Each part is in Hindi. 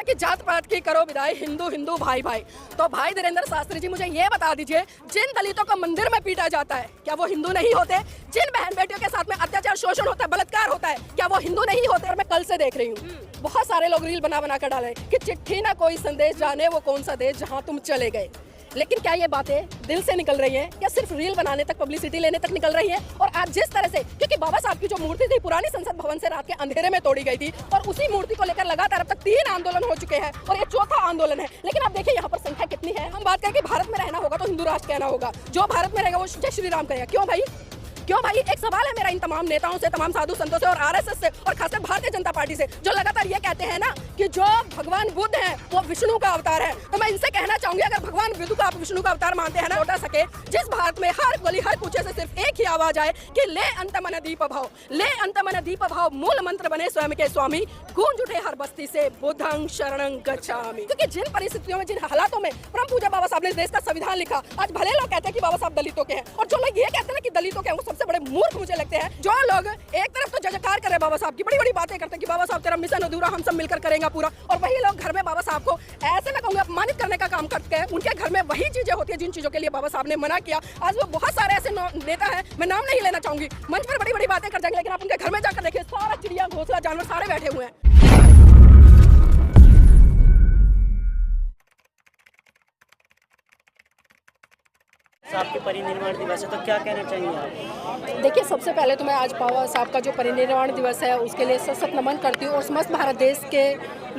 कि जात पात की करो विदाई, हिंदू हिंदू भाई भाई। तो भाई धीरेन्द्र शास्त्री जी, मुझे ये बता दीजिए, जिन दलितों को मंदिर में पीटा जाता है क्या वो हिंदू नहीं होते? जिन बहन बेटियों के साथ में अत्याचार शोषण होता है, बलात्कार होता है, क्या वो हिंदू नहीं होते? और मैं कल से देख रही हूँ बहुत सारे लोग रील बना बना कर डाले कि चिट्ठी ना कोई संदेश, जाने वो कौन सा देश जहाँ तुम चले गए। लेकिन क्या ये बातें दिल से निकल रही हैं या सिर्फ रील बनाने तक, पब्लिसिटी लेने तक निकल रही हैं? और आज जिस तरह से, क्योंकि बाबा साहब की जो मूर्ति थी पुरानी संसद भवन से रात के अंधेरे में तोड़ी गई थी और उसी मूर्ति को लेकर लगातार अब तक 3 आंदोलन हो चुके हैं और ये चौथा आंदोलन है। लेकिन आप देखिए यहाँ पर संख्या कितनी है। हम बात करें कि भारत में रहना होगा तो हिंदू राष्ट्र कहना होगा, जो भारत में रहेगा वो जय श्री राम कहेगा। क्यों भाई? क्यों भाई? एक सवाल है मेरा इन तमाम नेताओं से, तमाम साधु संतों से और आरएसएस से और खासकर भारतीय जनता पार्टी से, जो लगातार ये कहते हैं ना कि जो भगवान बुद्ध हैं वो विष्णु का अवतार है। तो मैं इनसे कहना चाहूंगी, अगर भगवान बुद्ध को आप विष्णु का अवतार मानते हैं ना, उठा सके जिस भारत में हर गली हर कूचे से सिर्फ एक ही आवाज आए कि ले अंतमन दीप भाव, ले अंतमन दीप भाव मूल मंत्र बने स्वयं के स्वामी, गूंज उठे हर बस्ती से बुद्धं शरणं गच्छामि। क्योंकि जिन परिस्थितियों में, जिन हालातों में परम पूज्य बाबा साहब ने देश का संविधान लिखा, आज भले लोग कहते हैं कि बाबा साहब दलितों के हैं और जो लोग ये कहते हैं ना कि दलितों के हैं, वो सबसे बड़े मूर्ख मुझे लगते हैं। जो लोग एक तरफ तो जयकार कर रहे हैं बाबा साहब की, बड़ी बड़ी बातें करते हैं कि बाबा साहब तेरा मिशन अधूरा, हम सब मिलकर करेंगे पूरा, और वही लोग घर में बाबा साहब को ऐसे मैं कहूँगा अपमानित करने का काम करते हैं। उनके घर में वही चीजें होती है जिन चीजों के लिए बाबा साहब ने मना किया। आज वो बहुत सारे ऐसे नेता हैं, मैं नाम नहीं लेना चाहूंगी, मंच पर बड़ी बड़ी बातें कर जाएंगे, लेकिन आप उनके घर में जाकर देखिए, सारा चिड़िया घोंसला जानवर सारे बैठे हुए हैं। आपके परिनिर्वाण दिवस है तो क्या कहना चाहेंगे आप? देखिए, सबसे पहले तो मैं आज बाबा साहब का जो परिनिर्वाण दिवस है उसके लिए सशक्त नमन करती हूँ और समस्त भारत देश के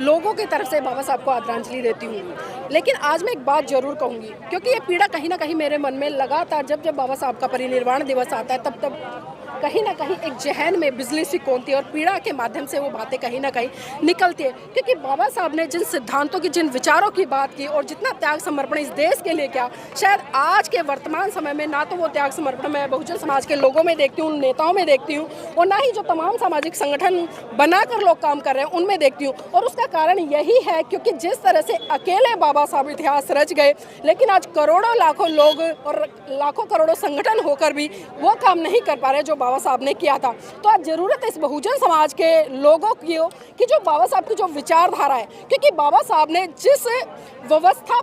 लोगों की तरफ से बाबा साहब को आदरांजलि देती हूँ। लेकिन आज मैं एक बात जरूर कहूँगी, क्योंकि ये पीड़ा कहीं ना कहीं मेरे मन में लगातार जब जब बाबा साहब का परिनिर्वाण दिवस आता है तब तब कहीं ना कहीं एक जहन में बिजली सी कौनती है और पीड़ा के माध्यम से वो बातें कहीं ना कहीं निकलती है। क्योंकि बाबा साहब ने जिन सिद्धांतों की, जिन विचारों की बात की और जितना त्याग समर्पण इस देश के लिए किया, शायद आज के वर्तमान समय में ना तो वो त्याग समर्पण मैं बहुजन समाज के लोगों में देखती हूँ, नेताओं में देखती हूँ, और ना ही जो तमाम सामाजिक संगठन बनाकर लोग काम कर रहे हैं उनमें देखती हूँ। और उसका कारण यही है क्योंकि जिस तरह से अकेले बाबा साहब इतिहास रच गए, लेकिन आज करोड़ों लाखों लोग और लाखों करोड़ों संगठन होकर भी वो काम नहीं कर पा रहे जो बाबा साहब ने किया था। तो आज जरूरत है इस बहुजन समाज के लोगों की कि जो बाबा साहब की जो विचारधारा है, क्योंकि बाबा साहब ने जिस व्यवस्था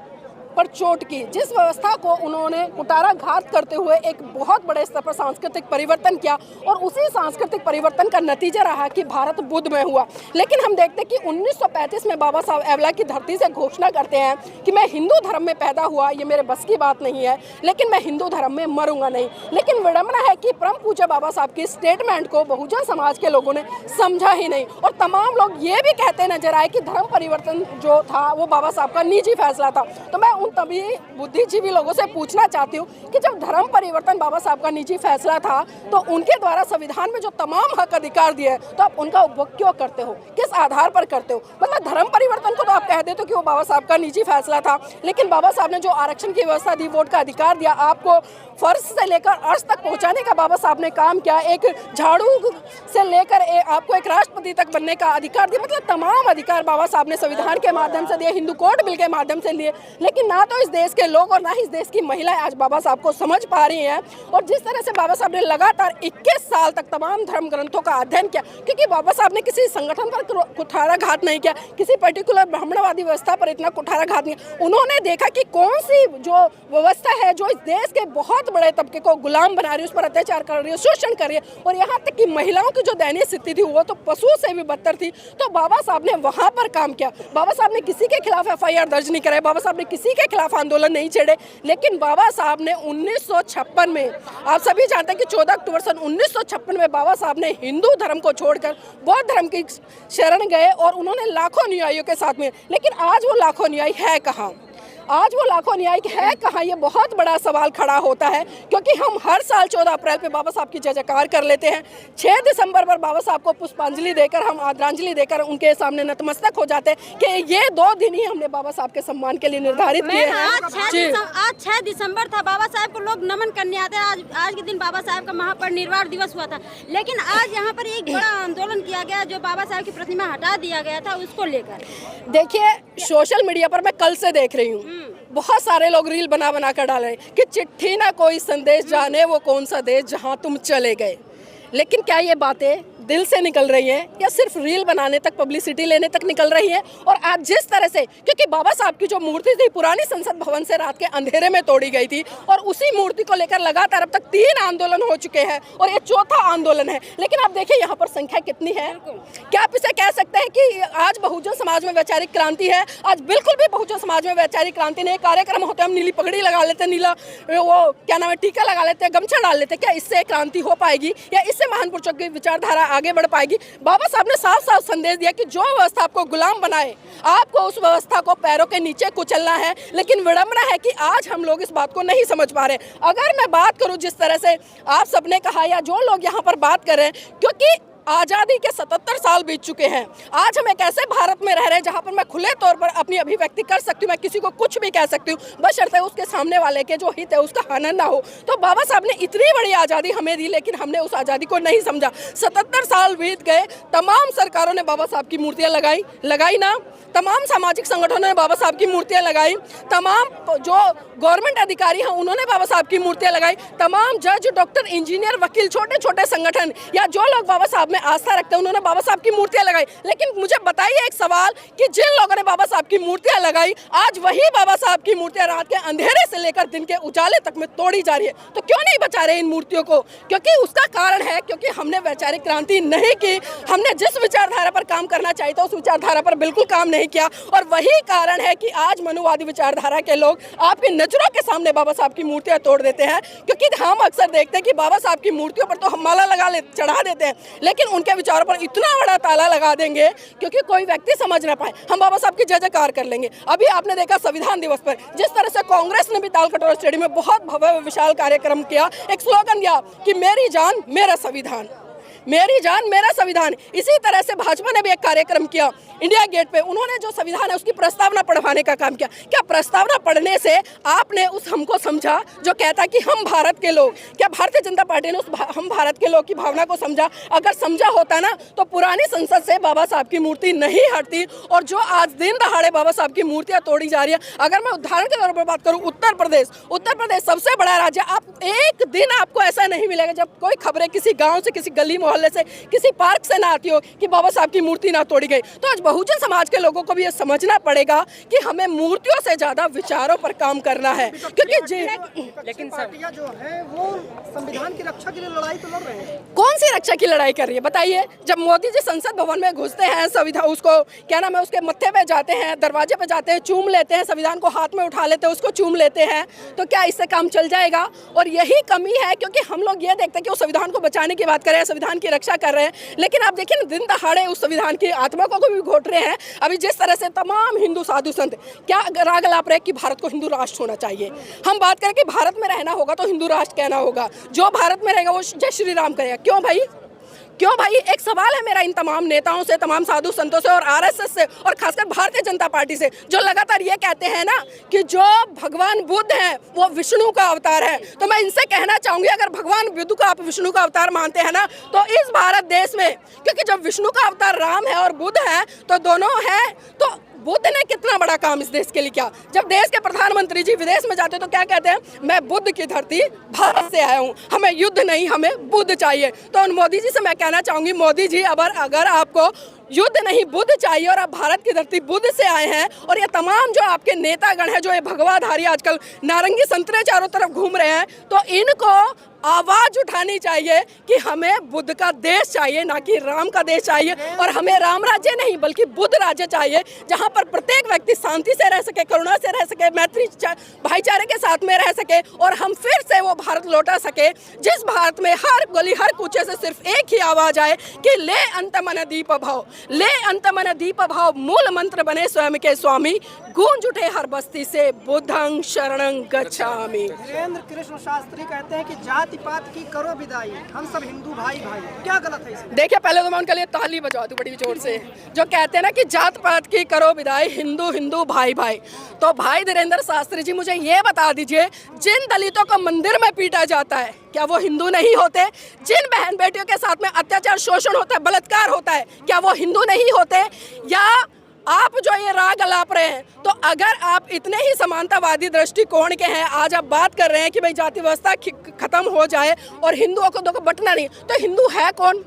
पर चोट की, जिस व्यवस्था को उन्होंने कुठाराघात करते हुए एक बहुत बड़े स्तर पर सांस्कृतिक परिवर्तन किया, और उसी सांस्कृतिक परिवर्तन का नतीजा रहा कि भारत बुद्ध में हुआ। लेकिन हम देखते हैं कि 1935 में बाबा साहब एवला की धरती से घोषणा करते हैं कि मैं हिंदू धर्म में पैदा हुआ, ये मेरे बस की बात नहीं है, लेकिन मैं हिंदू धर्म में मरूंगा नहीं। लेकिन विडंबना है कि परम पूज्य बाबा साहब की स्टेटमेंट को बहुजन समाज के लोगों ने समझा ही नहीं, और तमाम लोग ये भी कहते नजर आए कि धर्म परिवर्तन जो था वो बाबा साहब का निजी फैसला था। तो मैं उन तभी बुद्धिजीवी लोगों से पूछना चाहती हूँ कि जब धर्म परिवर्तन बाबा साहब का निजी फैसला था तो उनके द्वारा संविधान में जो तमाम हक अधिकार दिए तो आप उनका उपभोग क्यों करते हो, किस आधार पर करते हो? मतलब धर्म परिवर्तन को तो आप कह देते हो कि वो बाबा साहब का निजी फैसला था, लेकिन बाबा साहब ने जो आरक्षण की व्यवस्था दी, वोट का अधिकार दिया, आपको फर्श से लेकर अर्श तक पहुंचाने का बाबा साहब ने काम किया, एक झाड़ू से लेकर आपको एक राष्ट्रपति तक बनने का अधिकार दिया। मतलब तमाम अधिकार बाबा साहब ने संविधान के माध्यम से दिए, हिंदू कोड बिल के माध्यम से लिए। लेकिन ना तो इस देश के लोग और ना ही इस देश की महिलाएं आज बाबा साहब को समझ पा रही हैं। और जिस तरह से बाबा साहब ने लगातार 21 साल तक तमाम धर्म ग्रंथों का अध्ययन किया, क्योंकि बाबा साहब ने किसी संगठन पर कुठाराघात नहीं किया, किसी पर्टिकुलर ब्राह्मणवादी व्यवस्था पर इतना कुठाराघात नहीं। उन्होंने देखा कि कौन सी जो व्यवस्था है जो इस देश के बहुत बड़े तबके को गुलाम बना रही है, उस पर अत्याचार कर रही है, शोषण कर रही है, और यहाँ तक कि महिलाओं की जो दयनीय स्थिति थी वो तो पशु से भी बदतर थी। तो बाबा साहब ने वहां पर काम किया। बाबा साहब ने किसी के खिलाफ FIR दर्ज नहीं कराई, बाबा साहब ने किसी के खिलाफ आंदोलन नहीं छेड़े। लेकिन बाबा साहब ने 1956 में, आप सभी जानते हैं कि 14 अक्टूबर सन 1956 में बाबा साहब ने हिंदू धर्म को छोड़कर बौद्ध धर्म की शरण गए और उन्होंने लाखों अनुयायियों के साथ में। लेकिन आज वो लाखों अनुयायी है कहाँ? आज वो लाखों न्यायिक है कहाँ? ये बहुत बड़ा सवाल खड़ा होता है, क्योंकि हम हर साल 14 अप्रैल पे बाबा साहब की जय जयकार कर लेते हैं। 6 दिसंबर पर बाबा साहब को पुष्पांजलि देकर, हम आदरांजलि देकर उनके सामने नतमस्तक हो जाते हैं कि ये 2 दिन ही हमने बाबा साहब के सम्मान के लिए निर्धारित किए हैं। आज 6 दिसंबर था, बाबा साहब को लोग नमन करने आते हैं। आज के दिन बाबा साहब का महापरिनिर्वाण दिवस हुआ था, लेकिन आज यहाँ पर एक बड़ा आंदोलन किया गया जो बाबा साहब की प्रतिमा हटा दिया गया था, उसको लेकर। देखिए, सोशल मीडिया पर मैं कल से देख रही हूँ बहुत सारे लोग रील बना बना कर डाल रहे हैं कि चिट्ठी ना कोई संदेश, जाने वो कौन सा देश जहां तुम चले गए। लेकिन क्या ये बातें दिल से निकल रही हैं या सिर्फ रील बनाने तक, पब्लिसिटी लेने तक निकल रही हैं। और आज जिस तरह से, क्योंकि बाबा साहब की जो मूर्ति थी पुरानी संसद भवन से रात के अंधेरे में तोड़ी गई थी और उसी मूर्ति को लेकर लगातार अब तक 3 आंदोलन हो चुके हैं और ये 4था आंदोलन है। लेकिन आप देखिए यहाँ पर संख्या कितनी है। क्या आप इसे कह सकते हैं कि आज बहुजन समाज में वैचारिक क्रांति है? आज बिल्कुल भी बहुजन समाज में वैचारिक क्रांति नहीं। कार्यक्रम होते हम नीली पगड़ी लगा लेते, नीला वो क्या नाम है टीका लगा लेते, गमछा डाल लेते। क्या इससे क्रांति हो पाएगी या इससे महान पुरुषों की विचारधारा आगे बढ़ पाएगी? बाबा साहब ने साफ साफ संदेश दिया कि जो व्यवस्था आपको गुलाम बनाए, आपको उस व्यवस्था को पैरों के नीचे कुचलना है। लेकिन विडंबना है कि आज हम लोग इस बात को नहीं समझ पा रहे। अगर मैं बात करूं जिस तरह से आप सबने कहा या जो लोग यहाँ पर बात कर रहे हैं, क्योंकि आज़ादी के 77 साल बीत चुके हैं। आज हम एक ऐसे भारत में रह रहे हैं जहाँ पर मैं खुले तौर पर अपनी अभिव्यक्ति कर सकती हूँ, मैं किसी को कुछ भी कह सकती हूँ, बशर्ते उसके सामने वाले के जो हित है उसका हनन ना हो। तो बाबा साहब ने इतनी बड़ी आज़ादी हमें दी, लेकिन हमने उस आज़ादी को नहीं समझा। 77 साल बीत गए, तमाम सरकारों ने बाबा साहब की मूर्तियाँ लगाई ना, तमाम सामाजिक संगठनों ने बाबा साहब की मूर्तियाँ लगाई, तमाम जो गवर्नमेंट अधिकारी हैं उन्होंने बाबा साहब की मूर्तियाँ लगाई, तमाम जज, डॉक्टर, इंजीनियर, वकील, छोटे छोटे संगठन या जो लोग बाबा साहब में आस्था रखते हैं उन्होंने बाबा साहब की मूर्तियाँ लगाई। लेकिन मुझे बताइए एक सवाल कि जिन लोगों ने बाबा साहब की मूर्तियाँ लगाई, आज वही बाबा साहब की मूर्तियाँ रात के अंधेरे से लेकर दिन के उजाले तक में तोड़ी जा रही है। तो क्यों नहीं बचा रहे इन मूर्तियों को? क्योंकि उसका कारण है क्योंकि हमने वैचारिक क्रांति नहीं की। हमने जिस विचारधारा पर काम करना चाहिए था उस विचारधारा पर बिल्कुल काम नहीं किया। और वही कारण है कि आज मनुवादी विचारधारा के लोग आपकी नजरों के सामने बाबा साहब की मूर्तियां तोड़ देते हैं। क्योंकि हम अक्सर देखते हैं कि बाबा साहब की मूर्तियों पर तो हम माला चढ़ा देते हैं, लेकिन उनके विचारों पर इतना बड़ा ताला लगा देंगे क्योंकि कोई व्यक्ति समझ ना पाए। हम बाबा साहब की जय जयकार कर लेंगे। अभी आपने देखा संविधान दिवस पर जिस तरह से कांग्रेस ने भी तालकटोरा स्टेडियम में बहुत भव्य विशाल कार्यक्रम किया, एक स्लोगन दिया कि मेरी जान मेरा संविधान, मेरी जान मेरा संविधान। इसी तरह से भाजपा ने भी एक कार्यक्रम किया इंडिया गेट पे। उन्होंने जो संविधान है उसकी प्रस्तावना पढ़वाने का काम किया। क्या प्रस्तावना पढ़ने से आपने उस हमको समझा जो कहता कि हम भारत के लोग? क्या भारतीय जनता पार्टी ने उस हम भारत के लोग की भावना को समझा? अगर समझा होता ना तो पुरानी संसद से बाबा साहब की मूर्ति नहीं हटती। और जो आज दिन दहाड़े बाबा साहब की मूर्तियाँ तोड़ी जा रही है, अगर मैं उदाहरण के तौर पर बात करूँ उत्तर प्रदेश सबसे बड़ा राज्य। आप एक दिन आपको ऐसा नहीं मिलेगा जब कोई खबरें किसी गाँव से, किसी गली मोहल्ले से, किसी पार्क से ना आती हो कि बाबा साहब की मूर्ति ना तोड़ी गई। तो आज बहुजन समाज के लोगों को भी ये समझना पड़ेगा कि हमें मूर्तियों से ज्यादा विचारों पर काम करना है। क्योंकि लेकिन पार्टियां जो है वो संविधान की रक्षा के लिए लड़ाई तो लड़ रहे हैं। कौन सी रक्षा की लड़ाई कर रही है बताइए? जब मोदी जी संसद भवन में घुसते हैं, संविधान उसको क्या नाम है उसके मत्थे पे जाते हैं, दरवाजे पे जाते हैं, चूम लेते हैं, संविधान को हाथ में उठा लेते हैं, उसको चूम लेते हैं, तो क्या इससे काम चल जाएगा? और यही कमी है क्योंकि हम लोग ये देखते हैं कि उस संविधान को बचाने की बात कर रहे हैं, संविधान की रक्षा कर रहे हैं, लेकिन आप देखिए दिन दहाड़े उस संविधान की आत्मा को भी घोट रहे हैं। अभी जिस तरह से तमाम हिंदू साधु संत क्या राग अलाप रहे कि भारत को हिंदू राष्ट्र होना चाहिए। हम बात करें कि भारत में रहना होगा तो हिंदू राष्ट्र कहना होगा, जो भारत में रहेगा वो जय श्री राम करेगा। क्यों भाई? क्यों भाई? एक सवाल है मेरा इन तमाम नेताओं से, तमाम साधु संतों से और आरएसएस से और खासकर भारतीय जनता पार्टी से, जो लगातार ये कहते हैं ना कि जो भगवान बुद्ध हैं वो विष्णु का अवतार है। तो मैं इनसे कहना चाहूंगी अगर भगवान बुद्ध को आप विष्णु का अवतार मानते हैं ना तो इस भारत देश में, क्योंकि जब विष्णु का अवतार राम है और बुद्ध है तो दोनों है, तो बुद्ध ने कितना बड़ा काम इस देश के लिए किया। जब देश के प्रधानमंत्री जी विदेश में जाते तो क्या कहते हैं? मैं बुद्ध की धरती भारत से आया हूँ, हमें युद्ध नहीं हमें बुद्ध चाहिए। तो उन मोदी जी से मैं कहना चाहूंगी, मोदी जी अगर आपको युद्ध नहीं बुद्ध चाहिए और आप भारत की धरती बुद्ध से आए हैं और ये तमाम जो आपके नेतागण हैं जो ये भगवाधारी आजकल नारंगी संतरे चारों तरफ घूम रहे हैं, तो इनको आवाज उठानी चाहिए कि हमें बुद्ध का देश चाहिए, ना कि राम का देश चाहिए। और हमें राम राज्य नहीं बल्कि बुद्ध राज्य चाहिए, जहां पर प्रत्येक व्यक्ति शांति से रह सके, करुणा से रह सके, मैत्री भाईचारे के साथ में रह सके और हम फिर से वो भारत लौटा सके जिस भारत में हर गली हर कूचे से सिर्फ एक ही आवाज आए कि ले अंत मन दीप भाव, ले अंत मन दीप भाव मूल मंत्र बने स्वयं के स्वामी, गूंज उठे हर बस्ती से बुद्धं शरणं गच्छामि। धीरेन्द्र कृष्ण शास्त्री कहते हैं कि जाति पात की करो विदाई, हम सब हिंदू भाई भाई। क्या गलत है इसमें? देखिए पहले तो मैं उनके लिए ताली बजा दूं बड़ी जोर से, जो कहते हैं ना कि जात पात की करो विदाई, हिंदू हिंदू भाई भाई। तो भाई धीरेन्द्र शास्त्री जी मुझे ये बता दीजिए, जिन दलितों को मंदिर में पीटा जाता है क्या वो हिंदू नहीं होते? जिन बहन बेटियों के साथ में अत्याचार शोषण होता है, बलात्कार होता है, क्या वो हिंदू नहीं होते? या आप जो ये राग अलाप रहे हैं, तो अगर आप इतने ही समानतावादी दृष्टिकोण के हैं, आज आप बात कर रहे हैं कि भाई जाति व्यवस्था खत्म हो जाए और हिंदुओं को बंटना नहीं, तो हिंदू है कौन?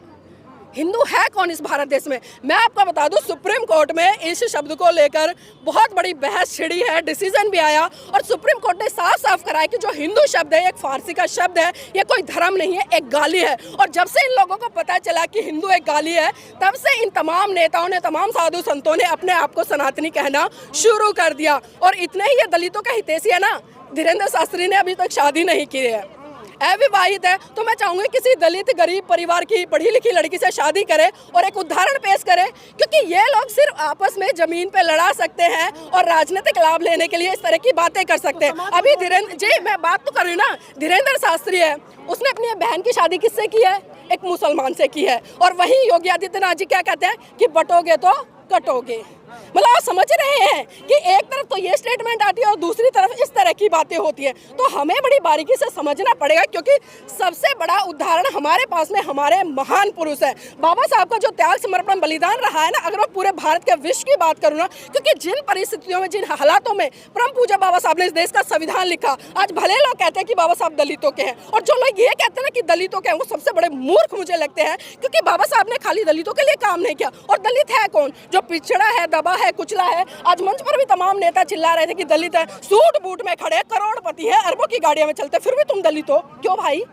हिंदू है कौन इस भारत देश में? मैं आपको बता दूं, सुप्रीम कोर्ट में इस शब्द को लेकर बहुत बड़ी बहस छिड़ी है, डिसीजन भी आया और सुप्रीम कोर्ट ने साफ साफ कराया कि जो हिंदू शब्द है एक फारसी का शब्द है, ये कोई धर्म नहीं है, एक गाली है। और जब से इन लोगों को पता चला कि हिंदू एक गाली है, तब से इन तमाम नेताओं ने, तमाम साधु संतों ने अपने आप को सनातनी कहना शुरू कर दिया। और इतने ही ये दलितों का हितैषी है ना, धीरेन्द्र शास्त्री ने अभी तक शादी नहीं की है, अविवाहित है। तो मैं चाहूंगी किसी दलित गरीब परिवार की पढ़ी लिखी लड़की से शादी करे और एक उदाहरण पेश करे, क्योंकि ये लोग सिर्फ आपस में जमीन पे लड़ा सकते हैं और राजनीतिक लाभ लेने के लिए इस तरह की बातें कर सकते हैं। अभी धीरेन्द्र जी, मैं बात तो कर रही हूँ ना, धीरेन्द्र शास्त्री है, उसने अपनी बहन की शादी किससे की है? एक मुसलमान से की है। और वही योगी आदित्यनाथ जी क्या कहते हैं कि बटोगे तो कटोगे। मतलब आप समझ रहे हैं कि एक तरफ तो ये स्टेटमेंट आती है और दूसरी तरफ इस तरह की बातें होती है। तो हमें बड़ी बारीकी से समझना पड़ेगा, क्योंकि सबसे बड़ा उदाहरण हमारे पास में हमारे महान पुरुष है। बाबा साहब का जो त्याग समर्पण बलिदान रहा है ना, अगर मैं पूरे भारत के विश्व की बात करूँ ना, क्योंकि जिन परिस्थितियों में, जिन हालातों में परम पूज्य बाबा साहब ने इस देश का संविधान लिखा, आज भले लोग कहते हैं कि बाबा साहब दलितों के हैं, और जो लोग ये कहते हैं ना कि दलितों के हैं, वो सबसे बड़े मूर्ख मुझे लगते हैं, क्योंकि बाबा साहब ने खाली दलितों के लिए काम नहीं किया। और दलित है कौन? जो पिछड़ा है, दबा है, कुचला है। आज मंच पर भी तमाम नेता चिल्ला रहे थे कि दलित है, सूट बूट में खड़े, करोड़पति है, अरबों की गाड़ियों में चलते, फिर भी तुम दलित हो। क्यों भाई?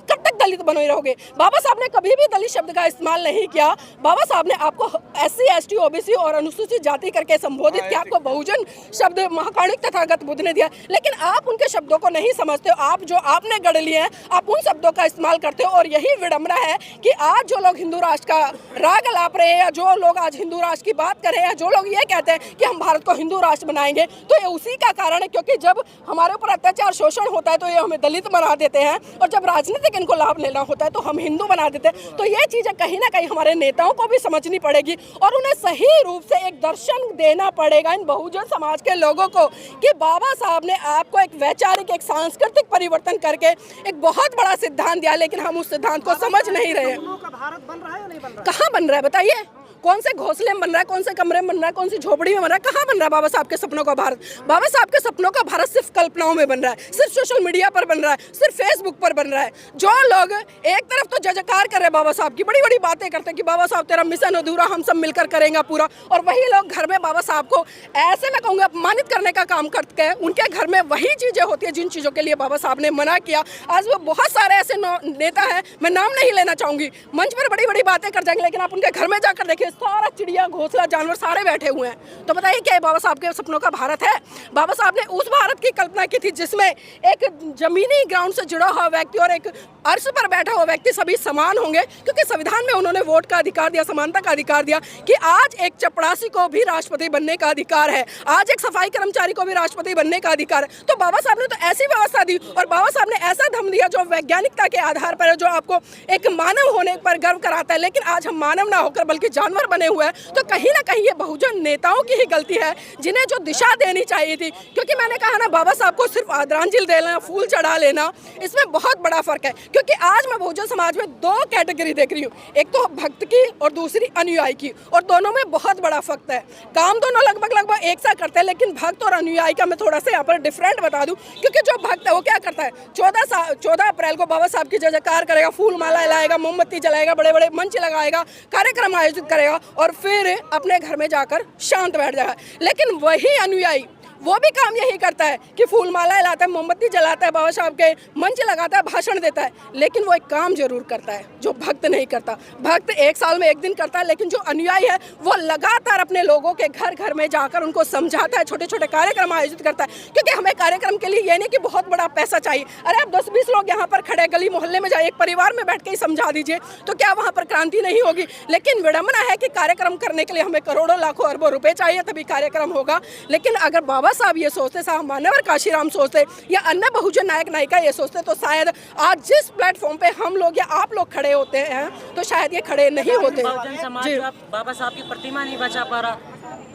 कब तक दलित बने रहोगे? बाबा साहब ने कभी भी दलित शब्द का इस्तेमाल नहीं किया। बाबा साहब ने आपको SC, ST, OBC और अनुसूचित जाति करके संबोधित किया, आपको बहुजन शब्द महाकाणिक तथागत बुद्ध ने दिया, लेकिन आप उनके शब्दों को नहीं समझते हो। आप जो आपने गढ़ लिए हैं, आप उन शब्दों का इस्तेमाल करते हो। और यही विडंबना है कि आज जो लोग हिंदू राष्ट्र का राग अलाप रहे हैं, या जो लोग आज हिंदू राष्ट्र की बात कर रहे हैं, जो लोग ये कहते हैं कि हम भारत को हिंदू राष्ट्र बनाएंगे, तो ये उसी का कारण है, क्योंकि जब हमारे ऊपर अत्याचार शोषण होता है तो ये हमें दलित बना देते हैं, और जब राजनीतिक इनको लाभ लेना होता है तो हम हिंदू बना देते हैं। तो ये चीजें कहीं ना कहीं हमारे नेताओं को भी समझनी पड़ेगी और उन्हें सही रूप से एक दर्शन देना पड़ेगा इन बहुजन समाज के लोगों को कि बाबा साहब ने आपको एक वैचारिक, एक सांस्कृतिक परिवर्तन करके एक बहुत बड़ा सिद्धांत दिया, लेकिन हम उस सिद्धांत को समझ नहीं रहे हैं। भारत बन रहा है या नहीं बन रहा? कहाँ बन रहा है बताइए? कौन से घोंसले में बन रहा है, कौन से कमरे में बन रहा है, कौन सी झोपड़ी में बन रहा है, कहाँ बन रहा है बाबा साहब के सपनों का भारत? बाबा साहब के सपनों का भारत सिर्फ कल्पनाओं में बन रहा है, सिर्फ सोशल मीडिया पर बन रहा है, सिर्फ फेसबुक पर बन रहा है। जो लोग एक तरफ तो जयकार कर रहे हैं बाबा साहब की, बड़ी बड़ी बातें करते हैं कि बाबा साहब तेरा मिशन अधूरा, हम सब मिलकर करेंगे पूरा, और वही लोग घर में बाबा साहब को ऐसे मैं कहूँगा अपमानित करने का काम करते हैं। उनके घर में वही चीज़ें होती है जिन चीज़ों के लिए बाबा साहब ने मना किया। आज वो बहुत सारे ऐसे नेता हैं, मैं नाम नहीं लेना चाहूँगी, मंच पर बड़ी बड़ी बातें कर जाएंगे, लेकिन आप उनके घर में जाकर देखिए, सारा चिड़िया, घोंसला, जानवर सारे बैठे हुए हैं। तो बताइए क्या बाबा साहब के सपनों का भारत है? बाबा साहब ने उस भारत की कल्पना की थी जिसमें एक जमीनी ग्राउंड से जुड़ा हुआ व्यक्ति और एक अर्श पर बैठा हुआ व्यक्ति सभी समान होंगे, क्योंकि संविधान में उन्होंने वोट का अधिकार दिया, समानता का अधिकार दिया कि आज एक चपड़ासी को भी राष्ट्रपति बनने का अधिकार है, आज एक सफाई कर्मचारी को भी राष्ट्रपति बनने का अधिकार है। तो बाबा साहब ने तो ऐसी व्यवस्था दी, और बाबा साहब ने ऐसा धर्म दिया जो वैज्ञानिकता के आधार पर है, जो आपको एक मानव होने पर गर्व कराता है। लेकिन आज हम मानव ना होकर बल्कि जानवर बने हुए हैं। तो कहीं ना कहीं ये बहुजन नेताओं की ही गलती है, जिन्हें जो दिशा देनी चाहिए थी। क्योंकि मैंने कहा ना, बाबा साहब को सिर्फ आदरांजलि देना, फूल चढ़ा लेना, इसमें बहुत बड़ा फर्क है। क्योंकि आज मैं बहुजन समाज में दो कैटेगरी देख रही हूँ, एक तो भक्त की और दूसरी अनुयायी की, और दोनों में बहुत बड़ा फर्क है। काम दोनों लगभग एक सा करते हैं, लेकिन भक्त और अनुयायी का मैं थोड़ा सा यहाँ पर डिफरेंट बता दूँ। क्योंकि जो भक्त है वो क्या करता है, 14 अप्रैल को बाबा साहब की जयकार करेगा, फूल माला लाएगा, मोमबत्ती जलाएगा, बड़े बड़े मंच लगाएगा, कार्यक्रम आयोजित करेगा, और फिर अपने घर में जाकर शांत बैठ जाएगा। लेकिन वही अनुयायी वो भी काम यही करता है कि फूल माला लाता है, मोमबत्ती जलाता है, बाबा साहब के मंच लगाता है, भाषण देता है, लेकिन वो एक काम जरूर करता है जो भक्त नहीं करता। भक्त एक साल में एक दिन करता है, लेकिन जो अनुयायी है वो लगातार अपने लोगों के घर घर में जाकर उनको समझाता है, छोटे छोटे कार्यक्रम आयोजित करता है। क्योंकि हमें कार्यक्रम के लिए ये नहीं कि बहुत बड़ा पैसा चाहिए। अरे आप 10-20 लोग यहाँ पर खड़े गली मोहल्ले में जाए, एक परिवार में बैठ के ही समझा दीजिए, तो क्या वहाँ पर क्रांति नहीं होगी? लेकिन विडंबना है कि कार्यक्रम करने के लिए हमें करोड़ों लाखों अरबों रुपए चाहिए तभी कार्यक्रम होगा। लेकिन अगर बाबा साहब ये सोचते, साहब मान्यवर काशीराम सोचते, या अन्य बहुजन नायक नायिका ये सोचते, तो शायद आज जिस प्लेटफॉर्म पे हम लोग या आप लोग खड़े होते हैं, तो शायद ये खड़े नहीं होते। बहुजन समाज बाबा साहब की प्रतिमा नहीं बचा पा रहा।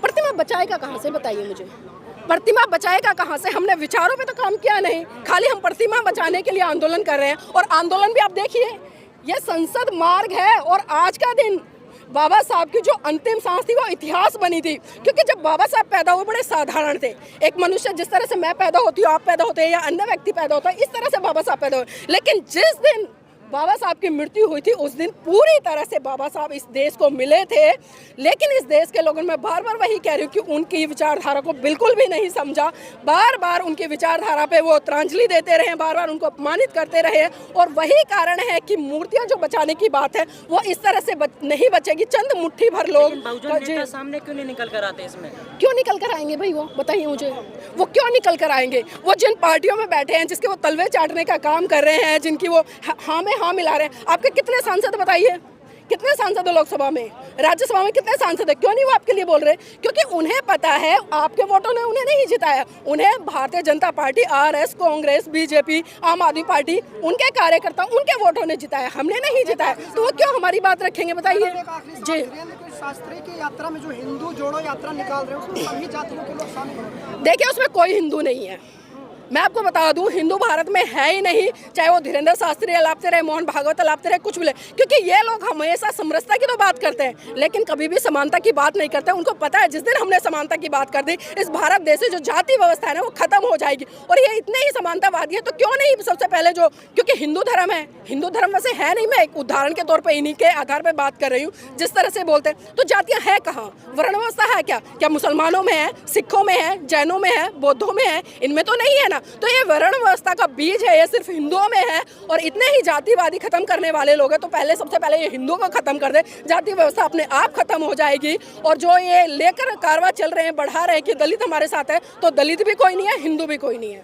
प्रतिमा बचाएगा कहाँ से बताइए मुझे? प्रतिमा बचाएगा कहाँ से? हमने विचारों पे तो काम किया नहीं, खाली हम प्रतिमा बचाने के लिए आंदोलन कर रहे हैं। और आंदोलन भी आप देखिए, ये संसद मार्ग है, और आज का दिन बाबा साहब की जो अंतिम सांस थी वो इतिहास बनी थी। क्योंकि जब बाबा साहब पैदा हुए बड़े साधारण थे, एक मनुष्य जिस तरह से मैं पैदा होती हूँ, आप पैदा होते हैं, या अन्य व्यक्ति पैदा होता है, इस तरह से बाबा साहब पैदा हुए। लेकिन जिस दिन बाबा साहब की मृत्यु हुई थी उस दिन पूरी तरह से बाबा साहब इस देश को मिले थे, लेकिन इस देश के लोगों में बार बार वही कह रही हूँ कि उनकी विचारधारा को बिल्कुल भी नहीं समझा। बार बार उनकी विचारधारा पे वो तिलांजलि देते रहे, बार बार उनको अपमानित करते रहे, और वही कारण है कि मूर्तियां जो बचाने की बात है वो इस तरह से नहीं बचेगी। चंद मुट्ठी भर लोग बहुजन नेता सामने क्यों नहीं निकल कर आते इसमें? क्यों निकल कर आएंगे भाई? वो बताइए मुझे, वो क्यों निकल कर आएंगे? वो जिन पार्टियों में बैठे हैं, जिसके वो तलवे चाटने का काम कर रहे हैं, जिनकी वो हाँ में हाँ मिला रहे हैं, आपके कितने सांसद बताइए? कितने सांसद है लोकसभा में, राज्यसभा में कितने सांसद है? क्यों नहीं वो आपके लिए बोल रहे? क्योंकि उन्हें पता है आपके वोटों ने उन्हें नहीं जिताया। उन्हें Bharatiya Janata party, RS, Congress, BJP, आम आदमी पार्टी, उनके कार्यकर्ता, उनके वोटों ने जिताया, हमने नहीं जिताया। तो वो क्यों हमारी बात रखेंगे बताइए? जी, शास्त्री की यात्रा में जो हिंदू जोड़ो यात्रा निकाल रहे हैं उसमें सभी जातियों के लोग शामिल हो रहे हैं। देखिए उसमें कोई हिंदू नहीं है, मैं आपको बता दूं, हिंदू भारत में है ही नहीं। चाहे वो धीरेन्द्र शास्त्री अलापते रहे, मोहन भागवत अलापते रहे, कुछ भी ले, क्योंकि ये लोग हमेशा समरसता की तो बात करते हैं लेकिन कभी भी समानता की बात नहीं करते। उनको पता है जिस दिन हमने समानता की बात कर दी, इस भारत देश से जो जाति व्यवस्था है ना वो खत्म हो जाएगी। और ये इतने ही समानतावादी है तो क्यों नहीं सबसे पहले जो, क्योंकि हिंदू धर्म है, हिंदू धर्म वैसे है नहीं, मैं एक उदाहरण के तौर पर इन्हीं के आधार पर बात कर रही हूँ। जिस तरह से बोलते हैं तो जातियाँ है कहाँ? वर्ण व्यवस्था है क्या? क्या मुसलमानों में है, सिखों में है, जैनों में है, बौद्धों में है? इनमें तो नहीं है ना। तो ये वर्ण व्यवस्था का बीज है, ये सिर्फ हिंदुओं में है। और इतने ही जातिवादी खत्म करने वाले लोग हैं तो पहले सबसे पहले ये हिंदुओं को खत्म कर दे, जाति व्यवस्था अपने आप खत्म हो जाएगी। और जो ये लेकर कारवां चल रहे हैं, बढ़ा रहे हैं कि दलित हमारे साथ है, तो दलित भी कोई नहीं है, हिंदू भी कोई नहीं है।